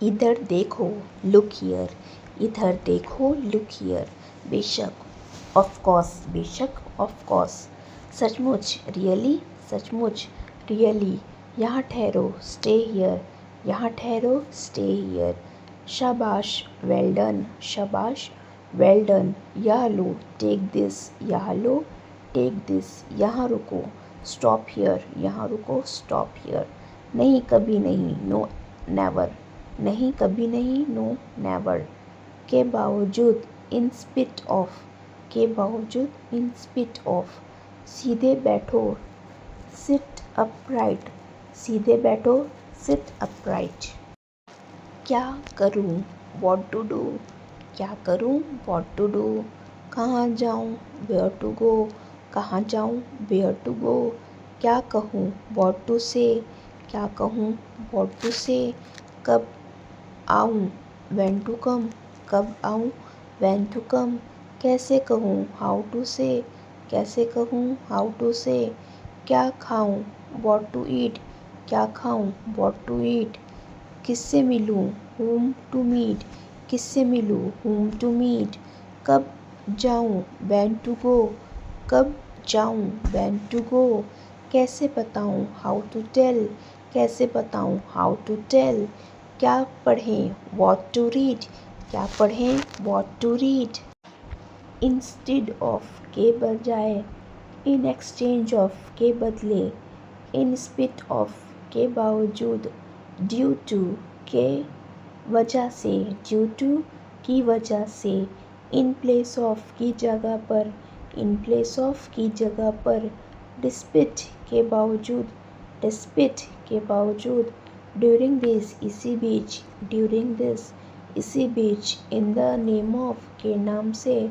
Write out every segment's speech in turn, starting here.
इधर देखो, look here. इधर देखो, लुक हियर। बेशक, ऑफ कोर्स, बेशक, ऑफ कोर्स। सचमुच, रियली, सचमुच, रियली। यहाँ ठहरो, स्टे हियर। यहाँ ठहरो, स्टे हियर। शाबाश, वेल डन, शाबाश, वेल डन। यहाँ लो, टेक दिस, यहाँ लो, टेक दिस। यहाँ रुको, स्टॉप हियर, यहाँ रुको, स्टॉप हियर। नहीं, कभी नहीं, नो नेवर। नहीं, कभी नहीं, नो नेवर। के बावजूद, इन स्पिट ऑफ। के बावजूद, इन स्पिट ऑफ। सीधे बैठो, सिट अपराइट। सीधे बैठो, सिट अपराइट। क्या करूं, व्हाट टू डू। क्या करूं, व्हाट टू डू। कहाँ जाऊं, वेयर टू गो। कहाँ जाऊं, वेयर टू गो। क्या कहूं, व्हाट टू से। क्या कहूं, व्हाट टू से। कब आऊं, व्हेन टू कम। कब आऊं, व्हेन टू कम। कैसे कहूं, हाउ टू से। कैसे कहूं, हाउ टू से। क्या खाऊं, व्हाट टू ईट। क्या खाऊं, व्हाट टू ईट। किससे मिलूं, whom टू मीट। किससे मिलूं, whom टू मीट। कब जाऊं, when टू गो। कब जाऊं, when टू गो। कैसे बताऊं, हाउ टू टेल। कैसे बताऊं, हाउ टू टेल। क्या पढ़ें, what टू रीड। क्या पढ़ें, what to read. Instead of, के बजाय। इन एक्सचेंज ऑफ, के बदले। इन स्पिट ऑफ, के बावजूद। ड्यू टू, के वजह से। ड्यू टू, की वजह से। इन प्लेस ऑफ, की जगह पर। इन प्लेस ऑफ, की जगह पर। डिस्पिट, के बावजूद। डिस्पिट, के बावजूद। ड्यूरिंग दिस, इसी बीच। ड्यूरिंग दिस, इसी बीच। इन द नेम ऑफ, के नाम से।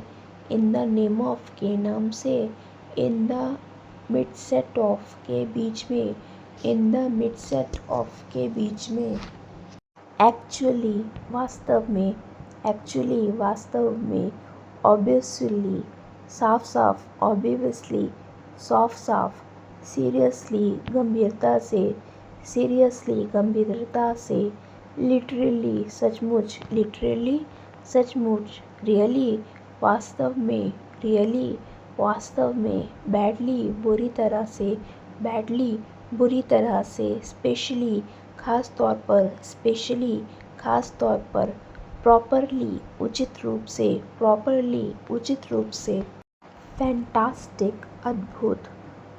इन द नेम ऑफ, के नाम से। इन द मिडसेट ऑफ, के बीच में। इन द मिडसेट ऑफ, के बीच में। एक्चुअली, वास्तव में। एक्चुअली, वास्तव में। ऑब्वियसली, साफ साफ। ऑब्वियसली, साफ साफ। सीरियसली, गंभीरता से। सीरियसली, गंभीरता से। लिटरली, सचमुच। लिटरली, सचमुच। रियली, वास्तव में। रियली, वास्तव में। बैडली, बुरी तरह से। बैडली, बुरी तरह से। स्पेशली, खास तौर पर। स्पेशली, खास तौर पर। प्रॉपरली, उचित रूप से। प्रॉपरली, उचित रूप से। फैंटास्टिक, अद्भुत।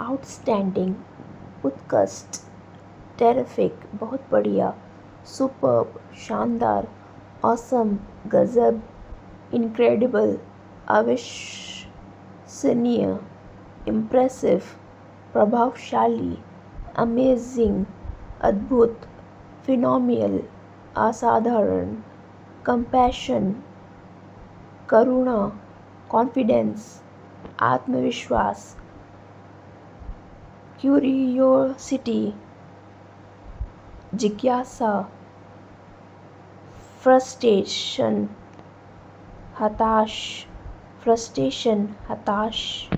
आउटस्टैंडिंग, उत्कृष्ट। टेरिफिक, बहुत बढ़िया। सुपर्ब, शानदार। ऑसम, गजब। इनक्रेडिबल, अविश्वसनीय। इम्प्रेसिव, प्रभावशाली। अमेजिंग, अद्भुत। फिनोमिनल, असाधारण। कंपैशन, करुणा। कॉन्फिडेंस, आत्मविश्वास। क्यूरियोसिटी, जिज्ञासा। फ्रस्ट्रेशन, हताश। फ्रस्ट्रेशन, हताश।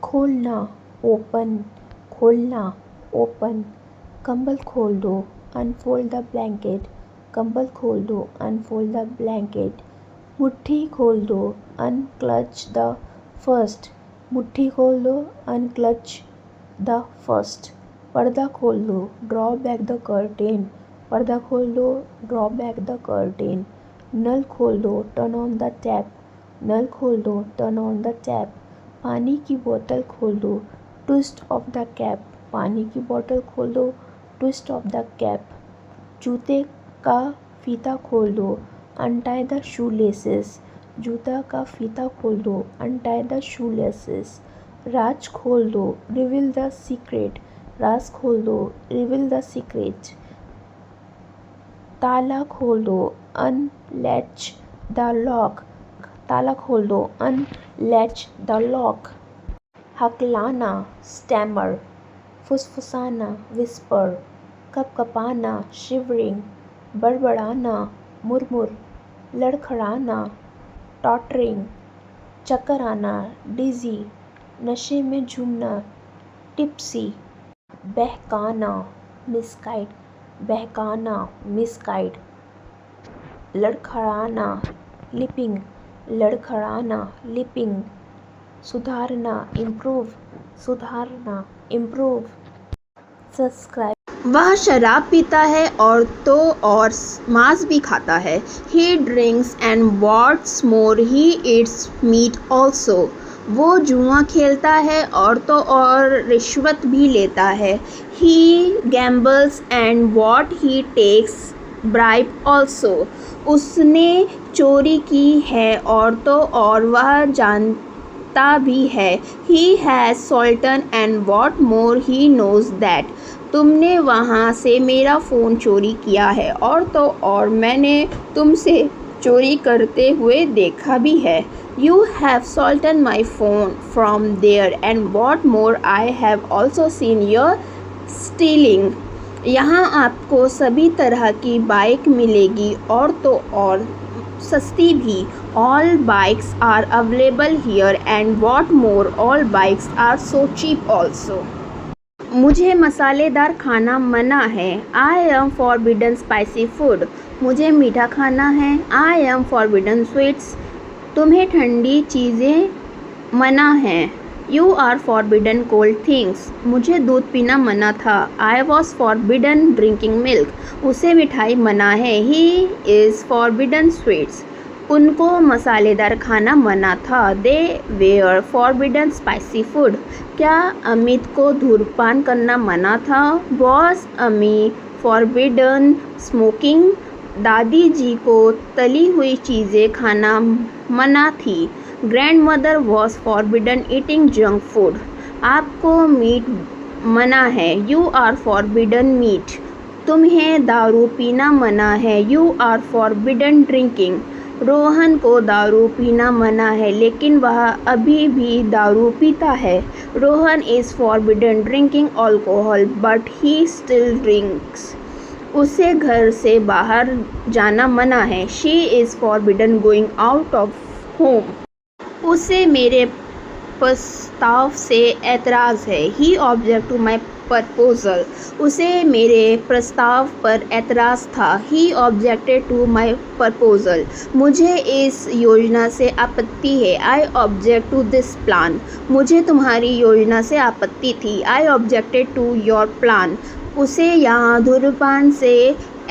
खोलना, ओपन। खोलना, ओपन। कंबल खोल दो, अनफोल्ड द ब्लैंकेट। कंबल खोल दो, अनफोल्ड द ब्लैंकेट। मुट्ठी खोल दो, अनक्लच द फर्स्ट। मुट्ठी खोल दो, अनक्लच द फर्स्ट। पर्दा खोल दो, ड्रॉ बैक द कर्टेन। पर्दा खोल दो, ड्रॉ बैक द कर्टेन। नल खोल दो, टर्न ऑन द टैप। नल खोल दो, टर्न ऑन द टैप। पानी की बोतल खोल दो, ट्विस्ट ऑफ द कैप। पानी की बोतल खोल दो, ट्विस्ट ऑफ द कैप। जूते का फीता खोल दो, अनटाई द शू लेसेस। जूता का फीता खोल दो, अनटाई द शू लेसेस। राज खोल दो, रिवील द सीक्रेट। राज खोल दो, रिवील द सीक्रेट। ताला खोल दो, अनलैच द लॉक। ताला खोल दो, अनलैच द लॉक। हकलाना, स्टैमर। फुसफुसाना, विस्पर। कपकपाना, शिवरिंग। बड़बड़ाना, मुरमुर। लड़खड़ाना, टॉटरिंग। चक्कर आना, डिजी। नशे में झूमना, टिप्सी। बहकाना, मिसगाइड। बहकाना, मिसगाइड। लड़खड़ाना लिपिंग, लड़खड़ाना लिपिंग, सुधारना इम्प्रूव, सुधारना इम्प्रूव, सब्सक्राइब। वह शराब पीता है और तो और मांस भी खाता है। ही drinks and what's more he eats meet also. वो जुआ खेलता है और तो और रिश्वत भी लेता है। He gambles and what he takes bribe also. उसने चोरी की है और तो और वह जानता भी है। He has stolen and what more he knows that. तुमने वहाँ से मेरा फ़ोन चोरी किया है और तो और मैंने तुमसे चोरी करते हुए देखा भी है। You have stolen my phone from there and what more I have also seen you stealing। यहाँ आपको सभी तरह की बाइक मिलेगी और तो और सस्ती भी। All bikes are available here and what more all bikes are so cheap also। मुझे मसालेदार खाना मना है। I am forbidden spicy food. मुझे मीठा खाना है। I am forbidden sweets. तुम्हें ठंडी चीज़ें मना हैं। You are forbidden cold things. मुझे दूध पीना मना था। I was forbidden drinking milk. उसे मिठाई मना है। He is forbidden sweets. उनको मसालेदार खाना मना था। They were forbidden spicy food. क्या अमित को धूम्रपान करना मना था? वॉज अमी फॉरबिडन स्मोकिंग। दादी जी को तली हुई चीज़ें खाना मना थी। Grandmother was forbidden eating junk food. आपको मीट मना है। You are forbidden meat. तुम्हें दारू पीना मना है। You are forbidden drinking. Rohan को दारू पीना मना है लेकिन वह अभी भी दारू पीता है। Rohan is forbidden drinking alcohol but he still drinks. उसे घर से बाहर जाना मना है। She is forbidden going out of home. उसे मेरे प्रस्ताव से एतराज़ है। He object to my proposal. उसे मेरे प्रस्ताव पर एतराज़ था। He objected to my proposal. मुझे इस योजना से आपत्ति है। I object to this plan. मुझे तुम्हारी योजना से आपत्ति थी। I objected to your plan. उसे यहाँ धूम्रपान से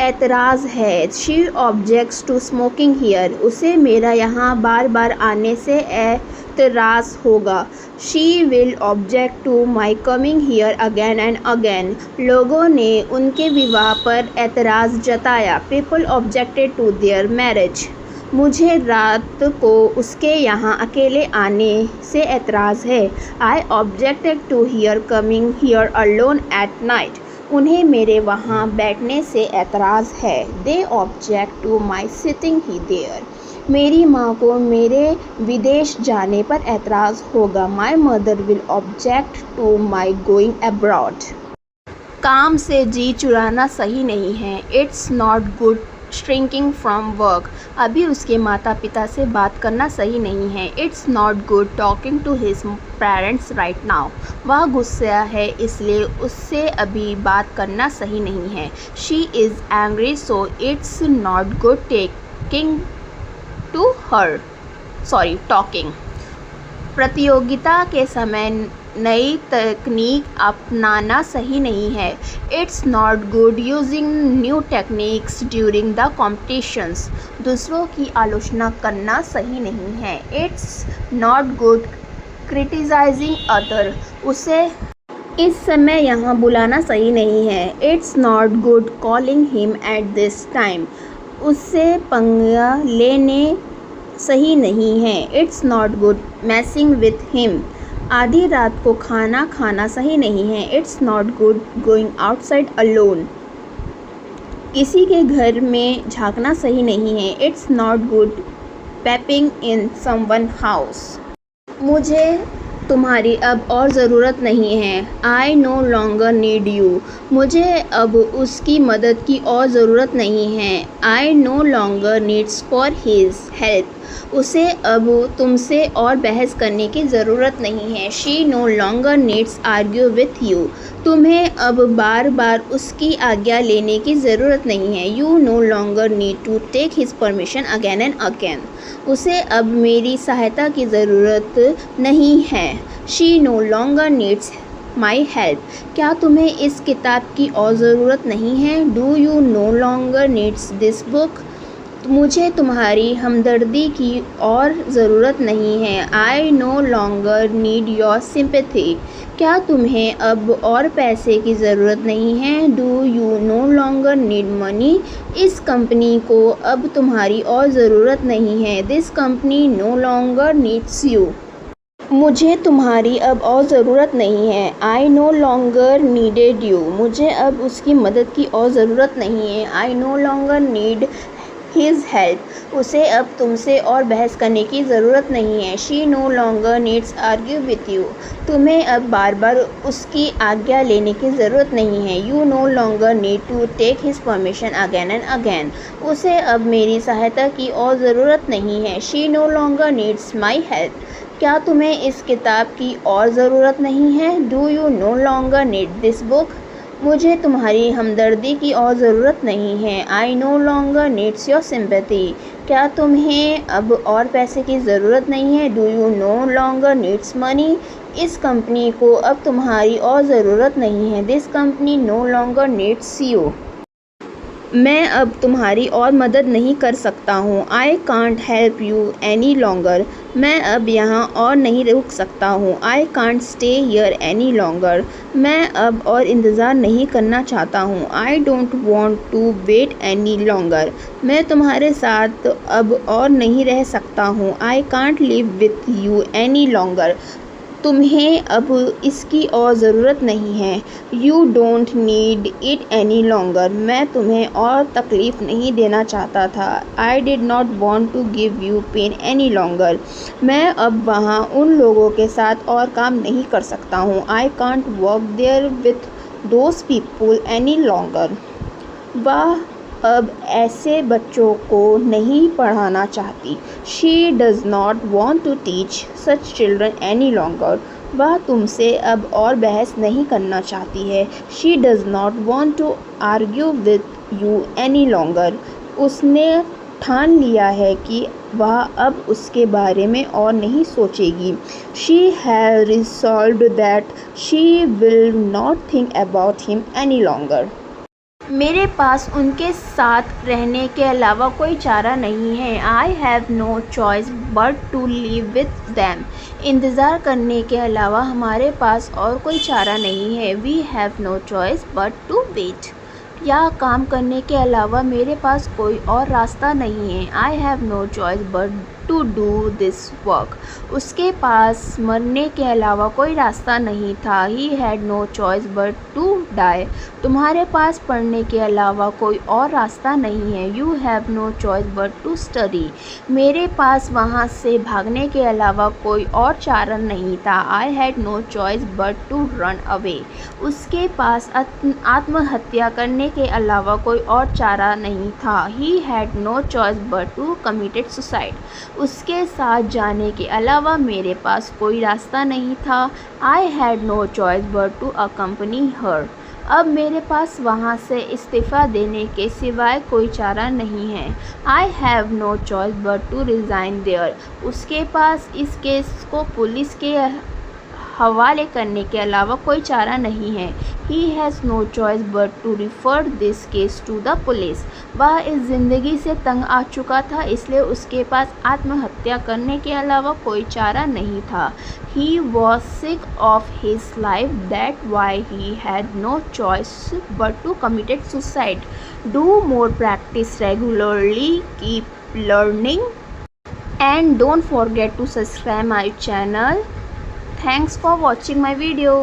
एतराज़ है। She objects to smoking here. उसे मेरा यहाँ बार बार आने से एतराज़ होगा। She will object to my coming here again and again. लोगों ने उनके विवाह पर एतराज़ जताया। People objected to their marriage. मुझे रात को उसके यहाँ अकेले आने से एतराज़ है। I objected to here coming here alone at night. उन्हें मेरे वहाँ बैठने से एतराज़ है। They object to my sitting he there. मेरी माँ को मेरे विदेश जाने पर एतराज़ होगा। My mother will object to my going abroad. काम से जी चुराना सही नहीं है। It's not good shrinking from work. अभी उसके माता पिता से बात करना सही नहीं है। It's not good talking to his parents right now. वह गुस्सा है इसलिए उससे अभी बात करना सही नहीं है। She is angry so it's not good taking to her talking. प्रतियोगिता के समय नई तकनीक अपनाना सही नहीं है। It's not good using new techniques during the competitions. दूसरों की आलोचना करना सही नहीं है। It's not good criticising other. उसे इस समय यहाँ बुलाना सही नहीं है। It's not good calling him at this time. उससे पंगा लेने सही नहीं है। It's not good मैसिंग with him. आधी रात को खाना खाना सही नहीं है। It's not good going outside alone. किसी के घर में झांकना सही नहीं है। It's not good peeping in someone house. मुझे तुम्हारी अब और ज़रूरत नहीं है। I no longer need you. मुझे अब उसकी मदद की और ज़रूरत नहीं है। I no longer needs for his help. उसे अब तुमसे और बहस करने की ज़रूरत नहीं है। She no longer needs argue with you. तुम्हें अब बार बार उसकी आज्ञा लेने की ज़रूरत नहीं है। You no longer need to take his permission again and again. उसे अब मेरी सहायता की ज़रूरत नहीं है। She no longer needs my help. क्या तुम्हें इस किताब की और ज़रूरत नहीं है? Do you no longer needs this book. मुझे तुम्हारी हमदर्दी की और ज़रूरत नहीं है। I no longer need your sympathy. क्या तुम्हें अब और पैसे की ज़रूरत नहीं है? Do you no longer need money. इस कंपनी को अब तुम्हारी और ज़रूरत नहीं है। This company no longer needs you. मुझे तुम्हारी अब और ज़रूरत नहीं है। I no longer needed you. मुझे अब उसकी मदद की और ज़रूरत नहीं है। I no longer need his help. उसे अब तुमसे और बहस करने की ज़रूरत नहीं है। She no longer needs argue with you. तुम्हें अब बार बार उसकी आज्ञा लेने की ज़रूरत नहीं है। You no longer need to take his permission again and again. उसे अब मेरी सहायता की और ज़रूरत नहीं है। She no longer needs my help. क्या तुम्हें इस किताब की और ज़रूरत नहीं है? Do you no longer need this book. मुझे तुम्हारी हमदर्दी की और ज़रूरत नहीं है। I no longer needs your sympathy. क्या तुम्हें अब और पैसे की ज़रूरत नहीं है? Do you no longer needs money. इस कंपनी को अब तुम्हारी और ज़रूरत नहीं है। This company no longer needs you. मैं अब तुम्हारी और मदद नहीं कर सकता हूँ। I can't help you any longer. मैं अब यहाँ और नहीं रुक सकता हूँ। I can't stay here any longer. मैं अब और इंतज़ार नहीं करना चाहता हूँ। I don't want to wait any longer. मैं तुम्हारे साथ अब और नहीं रह सकता हूँ। I can't live with you any longer. तुम्हें अब इसकी और ज़रूरत नहीं है। You don't need it any longer. मैं तुम्हें और तकलीफ़ नहीं देना चाहता था। I did not want to give you pain any longer. मैं अब वहाँ उन लोगों के साथ और काम नहीं कर सकता हूँ। I can't work there with those people any longer. वह अब ऐसे बच्चों को नहीं पढ़ाना चाहती। She does not want to teach such children any longer. वह तुमसे अब और बहस नहीं करना चाहती है। She does not want to argue with you any longer. उसने ठान लिया है कि वह अब उसके बारे में और नहीं सोचेगी। She has resolved that she will not think about him any longer. मेरे पास उनके साथ रहने के अलावा कोई चारा नहीं है। I have no choice but to live with them. इंतज़ार करने के अलावा हमारे पास और कोई चारा नहीं है। We have no choice but to wait. या काम करने के अलावा मेरे पास कोई और रास्ता नहीं है। I have no choice but to do this work. उसके पास मरने के अलावा कोई रास्ता नहीं था। He had no choice but to die. तुम्हारे पास पढ़ने के अलावा कोई और रास्ता नहीं है। You have no choice but to study. मेरे पास वहाँ से भागने के अलावा कोई और चारा नहीं था। I had no choice but to run away. उसके पास आत्महत्या करने के अलावा कोई और चारा नहीं था। He had no choice but to committed suicide. उसके साथ जाने के अलावा मेरे पास कोई रास्ता नहीं था। I had no choice but to accompany her. अब मेरे पास वहाँ से इस्तीफ़ा देने के सिवाय कोई चारा नहीं है। I have no choice but to resign there. उसके पास इस केस को पुलिस के हवाले करने के अलावा कोई चारा नहीं है। He has no choice but to refer this case to the police. वह इस ज़िंदगी से तंग आ चुका था, इसलिए उसके पास आत्महत्या करने के अलावा कोई चारा नहीं था। He was sick of his life that why he had no choice but to committed suicide. Do more practice regularly, keep learning and don't forget to subscribe my channel. Thanks for watching my video.